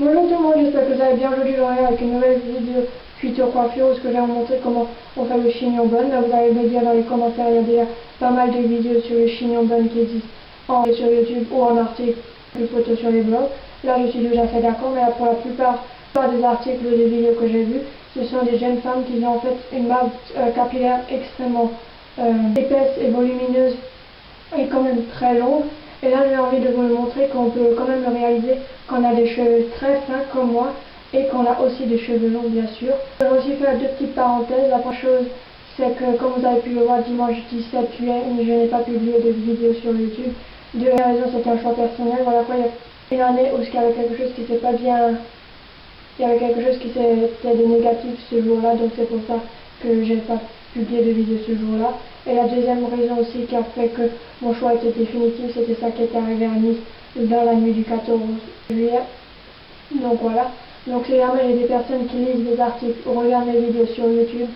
Bonjour tout le monde, j'espère que vous allez bien. Aujourd'hui, je reviens avec une nouvelle vidéo future coiffure où je vais vous montrer comment on fait le chignon bun. Là, vous allez me dire dans les commentaires, il y a déjà pas mal de vidéos sur le chignon bun qui existent sur YouTube ou en article, des photos sur les blogs. Là, je suis déjà fait d'accord, mais là, pour la plupart des articles ou des vidéos que j'ai vus, ce sont des jeunes femmes qui ont en fait une base capillaire extrêmement épaisse et volumineuse et quand même très longue. Et là, j'ai envie de vous le montrer qu'on peut quand même le réaliser quand on a des cheveux très fins comme moi et qu'on a aussi des cheveux longs, bien sûr. Je vais aussi faire deux petites parenthèses. La première chose, c'est que comme vous avez pu le voir dimanche 17 juillet, je n'ai pas publié de vidéo sur YouTube. Deuxième raison, c'est un choix personnel. Voilà quoi, il y a une année où il y avait quelque chose qui s'est pas bien, il y avait quelque chose qui était de négatif ce jour-là, donc c'est pour ça que j'ai pas publié de vidéo ce jour-là. Et la deuxième raison aussi qui a fait que mon choix était définitif, c'était ça qui était arrivé à Nice dans la nuit du 14 juillet. Donc voilà. Donc si jamais il y a des personnes qui lisent des articles ou regardent mes vidéos sur YouTube,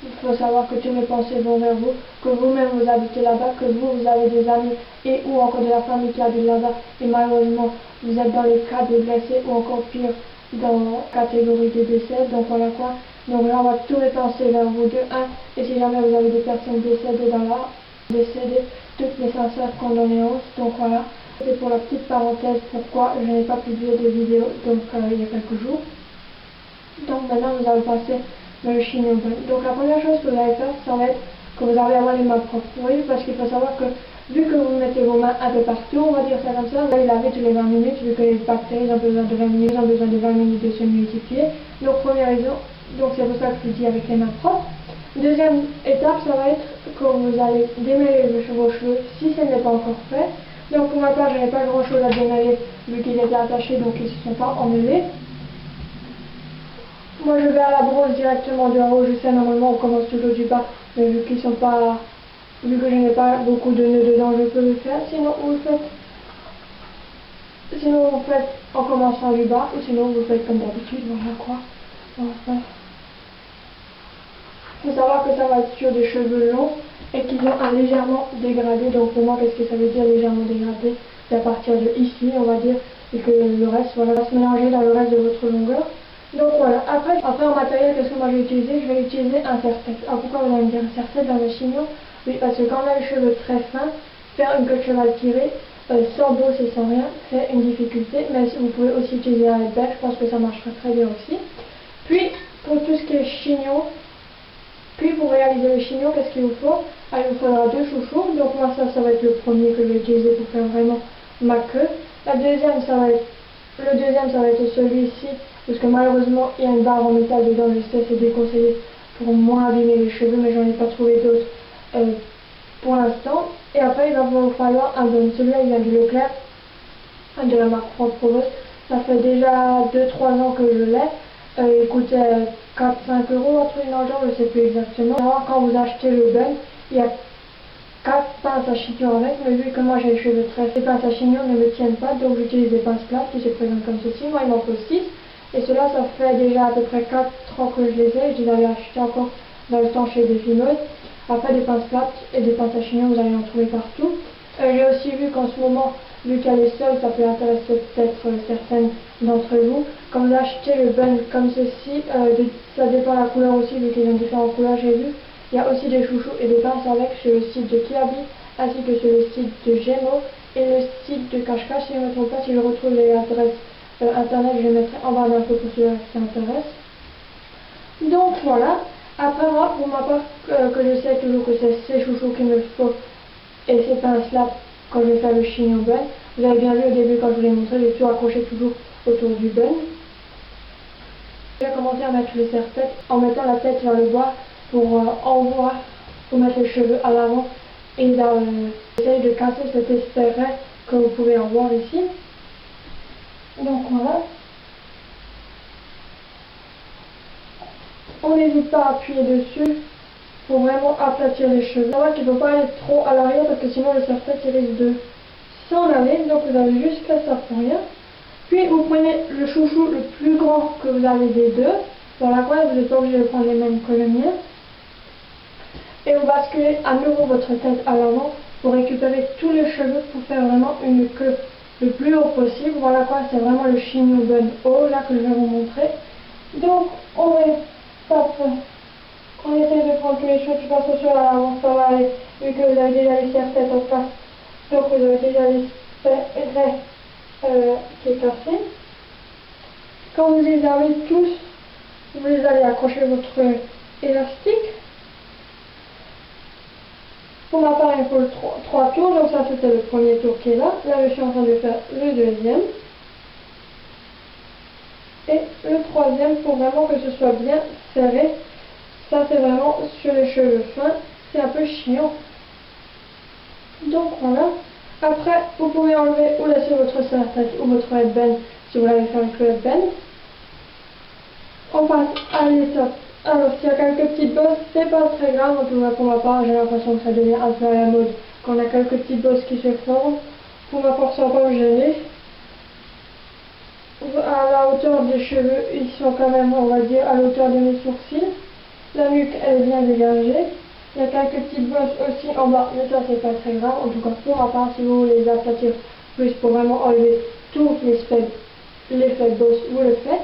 il faut savoir que toutes mes pensées vont vers vous, que vous-même vous habitez là-bas, que vous avez des amis et ou encore de la famille qui habite là-bas et malheureusement vous êtes dans les cas de blessés ou encore pire dans la catégorie des décès. Donc voilà quoi. Donc là on va tous les penser vers vous de 1 et si jamais vous avez des personnes décédées toutes mes sincères condoléances. Donc voilà. C'est pour la petite parenthèse pourquoi je n'ai pas publié de vidéo donc il y a quelques jours. Donc maintenant nous allons passer le chignon bun. Donc la première chose que vous allez faire, ça va être que vous allez avoir les mains propres. Oui, parce qu'il faut savoir que vu que vous mettez vos mains un peu partout, on va dire ça comme ça, vous allez laver tous les 20 minutes, vu que les bactéries ont besoin de 20 minutes, ont besoin de 20 minutes de se multiplier. Donc première raison, donc c'est pour ça que je vous dis avec les mains propres. Deuxième étape, ça va être que vous allez démêler vos cheveux si ce n'est pas encore fait. Donc pour ma part, je n'ai pas grand chose à démêler vu qu'ils étaient attachés, donc ils ne se sont pas emmêlés. Moi je vais à la brosse directement du haut, je sais normalement on commence toujours du bas, mais vu qu'ils sont pas, vu que je n'ai pas beaucoup de nœuds dedans, je peux le faire. Sinon vous faites en commençant du bas, ou sinon vous faites comme d'habitude, voilà quoi. Enfin. Il faut savoir que ça va être sur des cheveux longs et qu'ils ont un légèrement dégradé. Donc pour moi, qu'est-ce que ça veut dire légèrement dégradé? C'est à partir de ici, on va dire, et que le reste voilà, va se mélanger dans le reste de votre longueur. Donc voilà, après en matériel, qu'est-ce que moi je vais utiliser? Je vais utiliser un serre-tête. Alors pourquoi vous allez me dire un serre-tête dans le chignon? Oui, parce que quand on a les cheveux très fins, faire une queue de cheval tirée, sans brosse et sans rien, c'est une difficulté. Mais vous pouvez aussi utiliser un headband, je pense que ça marchera très bien aussi. Puis, pour tout ce qui est chignon, puis pour réaliser le chignon, qu'est-ce qu'il vous faut? Il vous faudra deux chouchous. Donc moi ça va être le premier que je vais utiliser pour faire vraiment ma queue. Le deuxième ça va être celui-ci, parce que malheureusement il y a une barre en métal dedans, je sais c'est déconseillé pour moins abîmer les cheveux, mais j'en ai pas trouvé d'autres pour l'instant. Et après il va vous falloir un bun. Celui-là il vient du Leclerc, de la marque Franck-Provost. Ça fait déjà 2-3 ans que je l'ai. Il coûtait 4-5 euros, un truc dans le genre, je ne sais plus exactement. Alors, quand vous achetez le bun, il y a 4 pinces à chignon avec, mais vu que moi j'ai les cheveux très, les pinces à chignon ne me tiennent pas, donc j'utilise des pinces plates qui se présentent comme ceci. Moi il m'en faut 6, et cela ça fait déjà à peu près 4 ans que je les ai. Je les avais achetés encore dans le temps chez des fimeuses. Après des pinces plates et des pinces à chignon, vous allez en trouver partout. J'ai aussi vu qu'en ce moment, vu qu'elle est seule, ça peut intéresser peut-être certaines d'entre vous. Quand vous achetez le bun comme ceci, ça dépend de la couleur aussi, vu qu'ils ont différentes couleurs, j'ai vu. Il y a aussi des chouchous et des pinces avec sur le site de Kiabi, ainsi que sur le site de Gémeaux et le site de Cache-Cache. Si je ne me trompe pas, si je retrouve les adresses internet, je les mettrai en barre d'infos pour ceux qui s'intéressent. Donc voilà. Après moi, pour ma part, que je sais toujours que c'est ces chouchous qu'il me faut et ces pinces-là quand je vais faire le chignon bun. Vous avez bien vu au début quand je vous l'ai montré, j'ai tout accroché toujours autour du bun. Je vais commencer à mettre le serre-tête en mettant la tête vers le bas pour pour mettre les cheveux à l'avant et j'essaye de casser cet espèce que vous pouvez en voir ici. Donc voilà. On n'hésite pas à appuyer dessus pour vraiment aplatir les cheveux. C'est vrai qu'il ne faut pas aller trop à l'arrière parce que sinon le serre-tête risque de s'en aller. Donc vous avez juste fait ça pour rien. Puis vous prenez le chouchou le plus grand que vous avez des deux. Voilà quoi, vous n'êtes pas obligé de prendre les mêmes que le mien. Et vous basculez à nouveau votre tête à l'avant pour récupérer tous les cheveux pour faire vraiment une queue le plus haut possible. Voilà quoi, c'est vraiment le chignon bun haut là que je vais vous montrer. Donc on essaie de prendre tous les cheveux. Je pense que sur l'avant ça va aller, vu que vous avez déjà les serre-têtes en place. Donc vous avez déjà les raies qui est cassé. Quand vous les avez tous, vous les allez accrocher votre élastique. Pour ma part, il faut trois tours, donc ça c'était le premier tour qui est là. Là je suis en train de faire le deuxième. Et le troisième pour vraiment que ce soit bien serré. Ça c'est vraiment sur les cheveux fins, c'est un peu chiant. Donc voilà. Après, vous pouvez enlever ou laisser votre serre-tête ou votre headband si vous l'avez fait avec le headband. On passe à l'étape. Alors, s'il y a quelques petites bosses, c'est pas très grave. En tout cas, pour ma part, j'ai l'impression que ça devient un peu à la mode quand on a quelques petites bosses qui se forment. Pour ma part, ça va pas me gêner. À la hauteur des cheveux, ils sont quand même, on va dire, à la hauteur de mes sourcils. La nuque, elle est bien dégagée. Il y a quelques petites bosses aussi en bas, mais ça, c'est pas très grave. En tout cas, pour ma part, si vous voulez les aplatir plus pour vraiment enlever tous l'effet de bosse, vous le faites.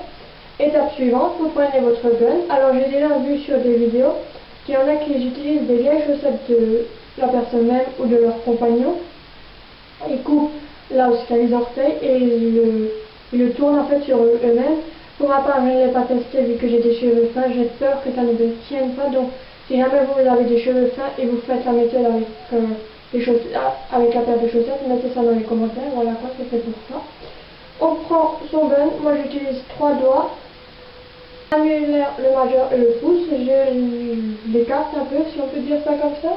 Étape suivante, vous prenez votre gun. Alors j'ai déjà vu sur des vidéos qu'il y en a qui utilisent des vieilles chaussettes de la personne même ou de leur compagnon. Ils coupent là où il y a les orteils et ils le tournent en fait sur eux-mêmes. Pour ma part, je ne l'ai pas testé vu que j'ai des cheveux fins. J'ai peur que ça ne tienne pas. Donc si jamais vous avez des cheveux fins et vous faites la méthode avec, avec la paire de chaussettes, mettez ça dans les commentaires. Voilà quoi, c'est fait pour ça. On prend son gun. Moi j'utilise 3 doigts. L'annulaire, le majeur et le pouce, je l'écarte un peu, si on peut dire ça comme ça.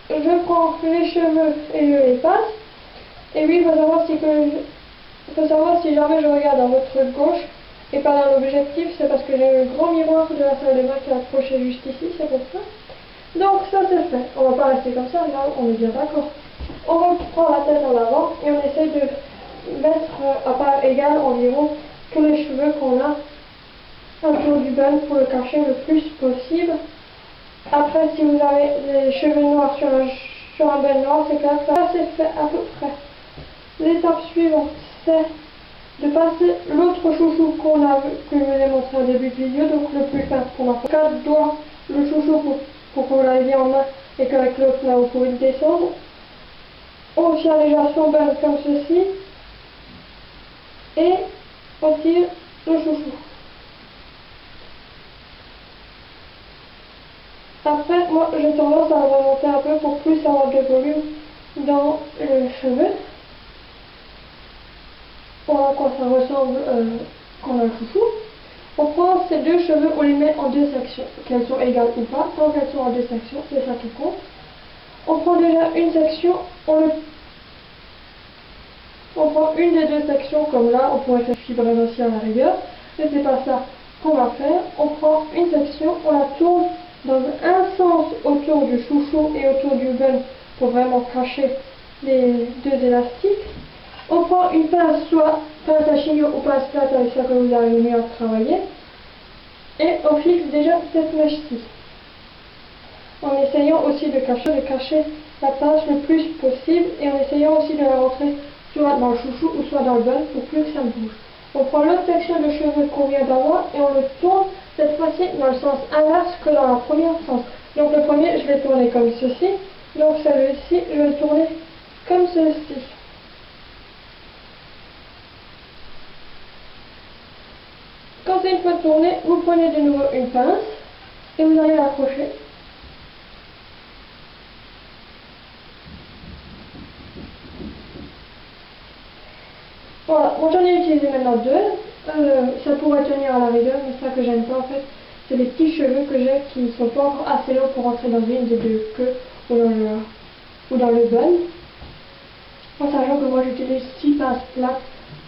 Je prends les cheveux et je les passe. Et oui, il faut savoir si jamais je regarde dans votre gauche et pas dans l'objectif, c'est parce que j'ai le grand miroir de la salle de bain qui est accroché juste ici, c'est pour ça. Donc ça c'est fait. On va pas rester comme ça, là on est bien d'accord. On reprend la tête en avant et on essaie de mettre à part égale environ tous les cheveux qu'on a autour du bun pour le cacher le plus possible. Après, si vous avez les cheveux noirs sur un bun noir, c'est clair que ça c'est fait à peu près. L'étape suivante, c'est de passer l'autre chouchou que je vous ai montré au début de vidéo, donc le plus fin pour ma 4 doigts, le chouchou pour que vous l'ayez en main et qu'avec l'autre là vous pouvez le descendre. On tient déjà son bun comme ceci et on tire le chouchou. Après, moi, j'ai tendance à remonter un peu pour plus avoir de volume dans le cheveu. Voilà à quoi ça ressemble quand on a le chouchou. On prend ces deux cheveux, on les met en deux sections, qu'elles sont égales ou pas. Tant qu'elles sont en deux sections, c'est ça qui compte. On prend déjà une section, on prend une des deux sections, comme là, on pourrait faire fibrer aussi à la rigueur. Mais c'est pas ça qu'on va faire. On prend une section, on la tourne dans un sens autour du chouchou et autour du bun pour vraiment cacher les deux élastiques. On prend une pince, soit pince à chignon ou pince plate avec ça que vous arrivez mieux à travailler. Et on fixe déjà cette mèche-ci. En essayant aussi de cacher la pince le plus possible et en essayant aussi de la rentrer soit dans le chouchou ou soit dans le bun pour plus que ça bouge. On prend l'autre section de cheveux qu'on vient d'avoir et on le tourne cette fois-ci dans le sens inverse que dans la première sens. Donc le premier, je vais tourner comme ceci. Donc celui-ci, je vais le tourner comme ceci. Quand c'est une fois tourné, vous prenez de nouveau une pince et vous allez l'accrocher. Voilà, bon, j'en ai utilisé maintenant deux. Ça pourrait tenir à la rigueur, mais ça que j'aime pas en fait, c'est les petits cheveux que j'ai qui ne sont pas encore assez longs pour rentrer dans une des deux queues ou dans le bun. En sachant que moi j'utilise 6 pinces plates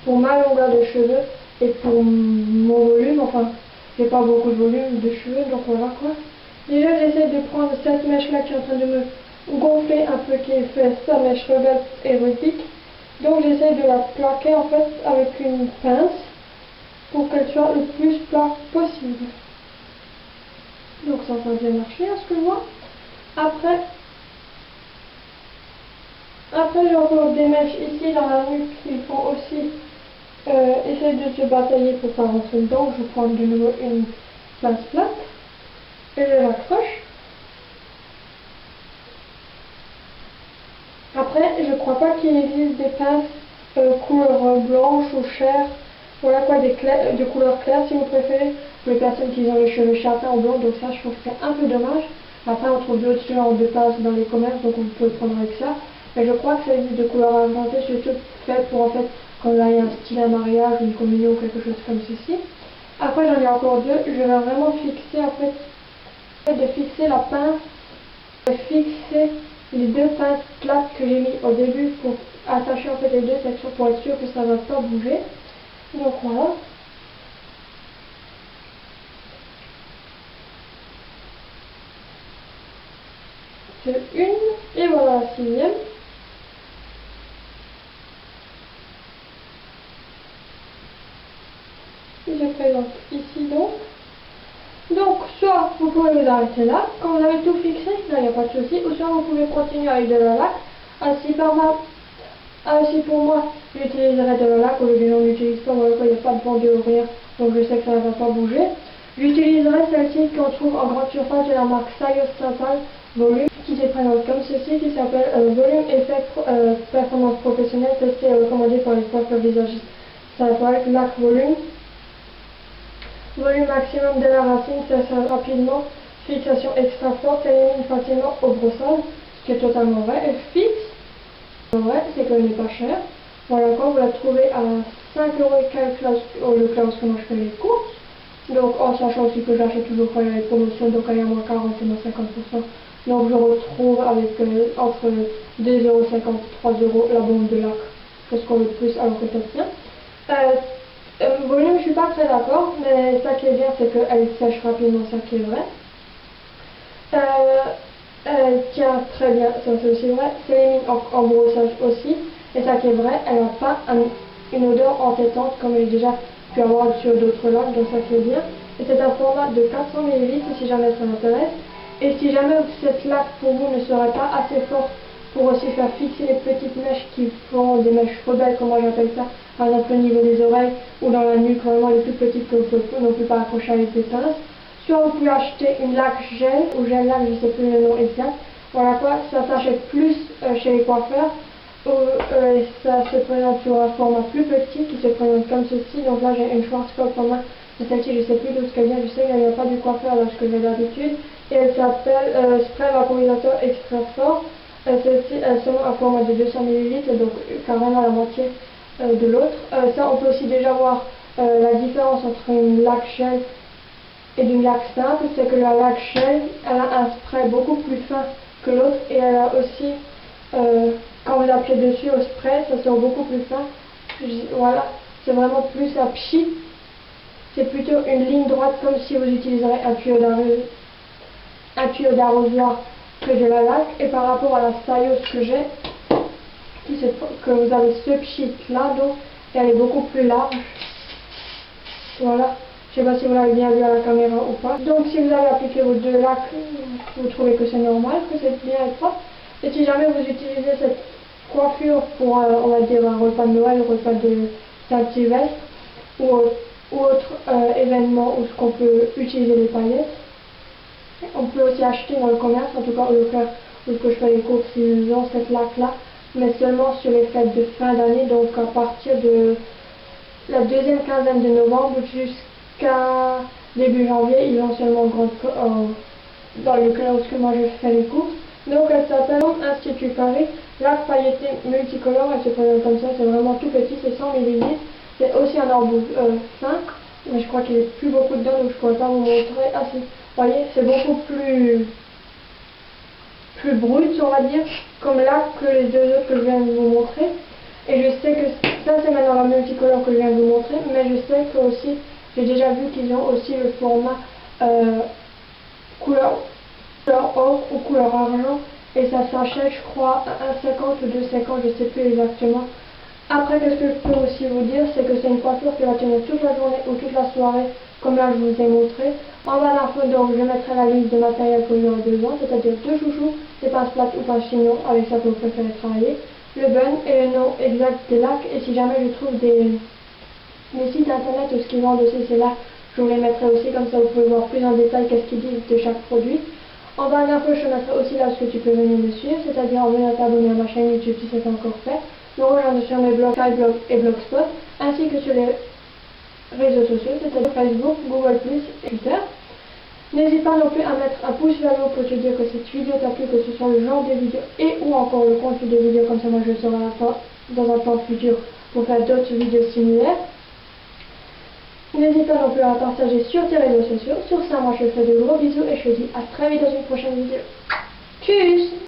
pour ma longueur de cheveux et pour mon volume, enfin j'ai pas beaucoup de volume de cheveux, donc voilà quoi. Déjà j'essaie de prendre cette mèche là qui est en train de me gonfler un peu, qui fait sa mèche rebelle érotique. Donc j'essaie de la plaquer en fait avec une pince pour qu'elle soit le plus plat possible. Donc ça a bien marché à ce que je vois. Après, Après, j'ai encore des mèches ici dans la nuque qui font aussi essayer de se batailler pour pas rentrer dedans. Je prends de nouveau une pince plate et je l'accroche. Après, je crois pas qu'il existe des pinces couleur blanche ou chair. Voilà quoi, de couleur claire si vous préférez, pour les personnes qui ont les cheveux châtains ou blancs, donc ça je trouve que c'est un peu dommage. Après on trouve d'autres genres de pinces dans les commerces, donc on peut prendre avec ça. Mais je crois que ça existe de couleur argentée, surtout fait pour en fait quand il y a un style à mariage, une communion ou quelque chose comme ceci. Après j'en ai encore deux, je vais vraiment fixer après de fixer la pince, de fixer les deux pinces plates que j'ai mis au début pour attacher en fait les deux sections pour être sûr que ça ne va pas bouger. Donc voilà. C'est une et voilà la sixième. Et je présente ici donc. Donc soit vous pouvez vous arrêter là, quand vous avez tout fixé, là il n'y a pas de souci, ou soit vous pouvez continuer avec de la laque. Ainsi pour moi, j'utiliserai de la laque au lieu que j'en utilise pas, voilà, il n'y a pas de vendu ou rien, donc je sais que ça ne va pas bouger. J'utiliserai celle-ci qu'on trouve en grande surface de la marque Sayos Total Volume, qui se présente comme ceci, qui s'appelle Volume Effect Performance Professionnelle, testé et recommandé par les coiffeurs visagistes. Ça va être laque volume. Volume maximum de la racine, ça rapidement. Fixation extra forte, élimine facilement au brossage, ce qui est totalement vrai. Elle fixe. Vrai, c'est qu'elle n'est pas chère. Voilà, quand vous la trouvez à 5 € et quelques au Leclerc, que moi je fais les courses. Donc en sachant aussi que j'achète toujours quand il y a les promotions, donc il y a moins 40 et moins 50%. Donc je retrouve avec entre 2,50 € 3 € la bombe de lac. Parce qu'on veut plus alors que ça tient. Volume, je suis pas très d'accord, mais ça qui est bien, c'est qu'elle sèche rapidement, ça qui est vrai. Elle tient très bien, ça c'est aussi vrai. S'élimine en brossage aussi, et ça qui est vrai, elle n'a pas une odeur entêtante comme elle est déjà pu avoir sur d'autres lacs, donc ça qui est bien. Et c'est un format de 400 ml si jamais ça m'intéresse. Et si jamais cette laque pour vous ne serait pas assez forte pour aussi faire fixer les petites mèches qui font des mèches rebelles, comme moi j'appelle ça, par exemple au niveau des oreilles ou dans la nuque, vraiment les plus petites que vous ne pouvez pas accrocher avec des pinces. Soit vous pouvez acheter une laque gel ou gel laque, je ne sais plus le nom exact. Voilà quoi, ça s'achète plus chez les coiffeurs. Ça se présente sur un format plus petit qui se présente comme ceci. Donc là j'ai une Schwarzkopf en main. Celle-ci je ne sais plus d'où ce qu'elle vient, je sais qu'elle ne vient pas du coiffeur lorsque je vais d'habitude. Et elle s'appelle Spray Vaporisateur Extra Fort. Celle-ci elle seulement un format de 200 ml, donc carrément la moitié de l'autre. Ça on peut aussi déjà voir la différence entre une laque gel et d'une laque simple, c'est que la laque gel, elle a un spray beaucoup plus fin que l'autre et elle a aussi, quand vous appuyez dessus au spray, ça sort beaucoup plus fin. Voilà, c'est vraiment plus un pchit. C'est plutôt une ligne droite comme si vous utiliserez un tuyau d'arrosoir que de la laque. Et par rapport à la Sayos que j'ai, que vous avez ce pchit là, donc elle est beaucoup plus large. Voilà. Je ne sais pas si vous l'avez bien vu à la caméra ou pas. Donc si vous avez appliqué vos deux lacs, vous trouvez que c'est normal, que c'est bien propre. Et si jamais vous utilisez cette coiffure pour, on va dire, un repas de Noël, un repas de Saint-Sylvestre ou autre événement où on peut utiliser les paillettes, on peut aussi acheter dans le commerce, en tout cas au Leclerc où je fais les courses, ils ont cette laque-là, mais seulement sur les fêtes de fin d'année, donc à partir de la deuxième quinzaine de novembre jusqu'à début janvier, ils ont seulement dans le Leclerc où moi je fais les courses. Donc elle s'appelle Institut Paris, laque pailletée multicolore, elle se présente comme ça, c'est vraiment tout petit, c'est 100 ml. C'est aussi un embout fin, mais je crois qu'il n'y a plus beaucoup dedans, donc je ne pourrais pas vous montrer. Ah si, vous voyez, c'est beaucoup plus brut, on va dire, comme là que les deux autres que je viens de vous montrer. Et je sais que ça c'est maintenant la multicolore que je viens de vous montrer, mais je sais que aussi, j'ai déjà vu qu'ils ont aussi le format couleur or ou couleur argent, et ça s'achète je crois à 1,50 ou 2,50, je ne sais plus exactement. Après, qu'est-ce que je peux aussi vous dire, c'est que c'est une coiffure qui va tenir toute la journée ou toute la soirée, comme là je vous ai montré. En bas de la photo, je mettrai la liste de matériel que vous aurez besoin, c'est-à-dire deux chouchous, des pinces plates ou pinces chignon, avec ça que vous préférez travailler, le bun et le nom exact des lacs. Et si jamais je trouve des sites internet ou ce qu'ils vendent aussi ces lacs, je vous les mettrai aussi, comme ça vous pouvez voir plus en détail qu'est-ce qu'ils disent de chaque produit. En barre d'infos, je te mettrai aussi là ce que tu peux venir me suivre, c'est-à-dire en venant t'abonner à ma chaîne YouTube si c'est encore fait, me rejoindre sur mes blogs, Skyblog et Blogspot, ainsi que sur les réseaux sociaux, c'est-à-dire Facebook, Google+, et Twitter. N'hésite pas non plus à mettre un pouce vers le haut pour te dire que cette vidéo t'a plu, que ce soit le genre de vidéo et ou encore le contenu de vidéo, comme ça moi je serai dans un temps futur pour faire d'autres vidéos similaires. N'hésite pas non plus à partager sur tes réseaux sociaux. Sur ça, moi je te fais de gros bisous et je te dis à très vite dans une prochaine vidéo. Tchuss!